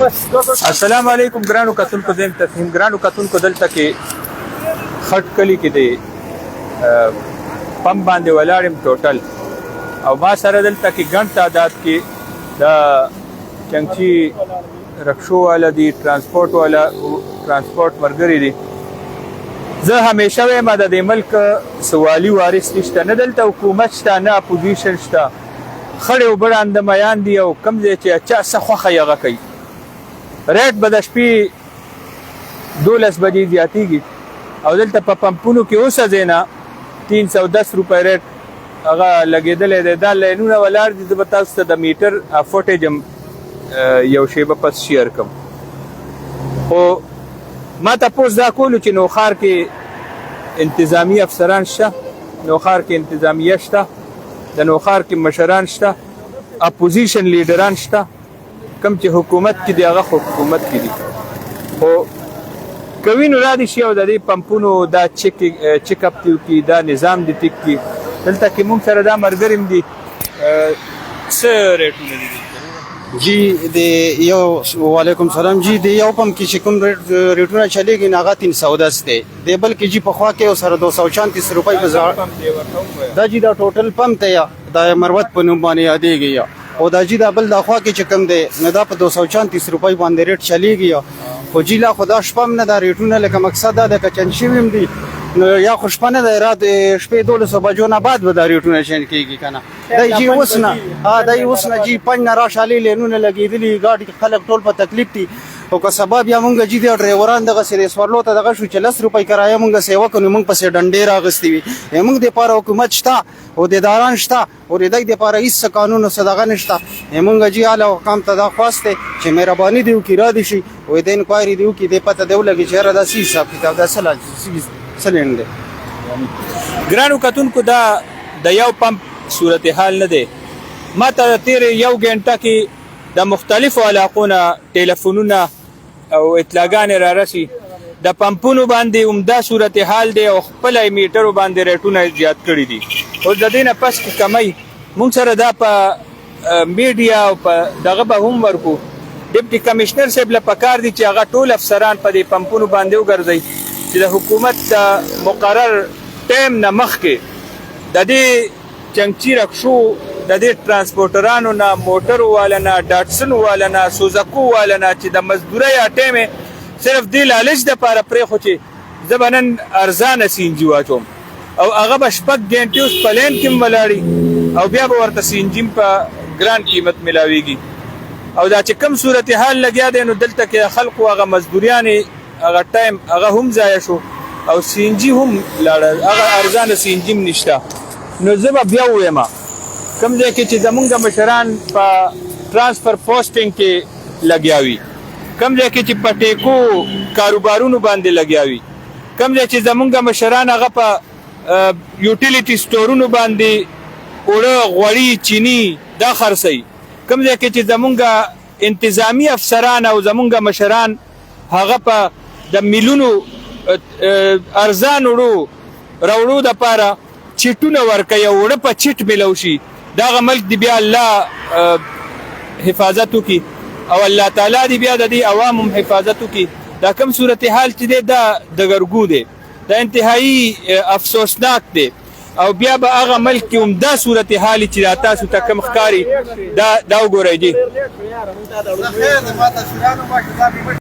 السلام علیکم ګرانو کتونکو زم تفهیم ګرانو کتونکو دلته کې خټ کلی کې دی پم باندې ولاړم ټوټل او ما سره دلته کې ګڼ تعداد کې د چنګچي رکشو والا دي ترانسپورت والا ترانسپورت مرګري دي زه همیشه وایم د دې ملک سوالي وارث نشته نه دلته حکومت شته نه اپوزیشن شته خړې وبړاند میان دي او کم ځای چې چا څه خوښه یې هغه کوي ریټ به د شپې 12 بجې زیاتېږي او دلته په پمپونو کې اوسه ځای نه 310 روپۍ ریټ هغه لګېدلی دی دا لینونه ولاړ دي زه به تاسو ته د میټر فوټیج هم یو شیبه پس شیر کړم خو ما تپوس دا کولو چې نوښار کې انتظامي افسران شته نوښار کې انتظامیه شته د نوښار کې مشران شته اپوزیشن لیډران شته کم چې حکومت کې دی هغه حکومت کې دي خو کوي نو را دي شي او د دې پمپونو دا چیک اپ کې دا نظام دي ټیک کې دلته کې موږ سره دا مرګري هم دي څه ریټونه دي جی د یو وعلیکم سلام جی د یو پم کې چې کوم ریټونه چلیږي نه هغه 310 دی د بل کې جی په خوا کې سره 234 روپۍ بازار دا جی دا ټوټل پم ته یا د مروت په نوم باندې یادېږي او دا جی دا بل د خوا کې چې کوم دی نه دا په 234 روپۍ باندې ریټ چلیږي خو جی لا خدا شپم نه دا ریټونه لکه مقصد دا د کچن شویم دی نو یا خوشپنه د رات شپې 12 بجو نه بعد به دا ریټونه چینج کیږي کنه دای جی وسنه دای وسنه جی پنځ نه راشالي لینونه لګیدلی ګاډي خلک ټول په تکلیف دي او که سبب یا مونږ جی دی ډرایوران دغه سره سوارلو ته دغه شو چې 10 روپۍ کرایه مونږ سیوا کوو مونږ پسې ډنډې راغستې وي مونږ د پاره حکومت شته او د داران شته او د دې لپاره هیڅ قانون او صدقه نشته مونږ جی اعلی حکام ته دا خواسته چې مهرباني دی وکړي را دي شي او د انکوایري دی وکړي د پته دی ولګي چې را داسې حساب کتاب دا سلند ګرانو کتونکو دا د یو پمپ صورتحال نه دی ما ته تیر یو غنټه کې د مختلفو علاقونو ټلیفونونه او اطلاعګانې را رسي د پمپونو باندې عمده صورتحال دی او خپل میټرو باندې ریټونه زیات کړي دي او د دې نه پس کې کمی مونږ سره دا په میډیا او په دغه به هم ورکو ډیپټي کمشنر صاحب له پکار دي چې هغه ټول افسران په دې پمپونو باندې وګرځي چې د حکومت مقرر ټایم نه مخکې د دې چنګچي رکشو د دې ترانسپورټرانو نه موټر والا نه ډاټسن والا نه سوزکو والا نه چې د مزدورۍ ټایم صرف دې لالچ د پاره پرې خو چې زبنن ارزانه سینجی واچوم او هغه به شپږ غنټې اوس پلین کې ولاړی او بیا به ورته سینجیم په ګران قیمت ملاويږي او دا چې کم صورتحال لګیا دی نو دلته کې خلکو هغه مزدوریانې هغه ټایم هغه هم ضایع شو او سینجی هم لاړه هغه ارزانه سینجیم نشته نو زه به بیا وایم کوم ځای کې چې زمونږ مشران په ترانسفر پوسټینګ کې لګیاوي کوم ځای کې چې په ټیکو کاروبارونو باندې لګیاوي کوم ځای چې زمونږ مشران هغه په یوټیلیټي سټورونو باندې اوړه غوړي چینی دا خرڅي کوم ځای کې چې زمونږ انتظامی افسران او زمونږ مشران هغه په د میلیونو ارزان وړو د پاره چټونه ورکوي وړه په چټ ملو شي دا ملک دی بیا الله حفاظت وکي او الله تعالی دی بیا د دې عوامو حفاظت وکي دا کوم صورتحال چې دی دا د ګرګو دی دا انتهایی افسوسناک دی او بیا به هغه ملک کې عمده صورتحال چې تاسو ته کم ښکاری دا وګورئ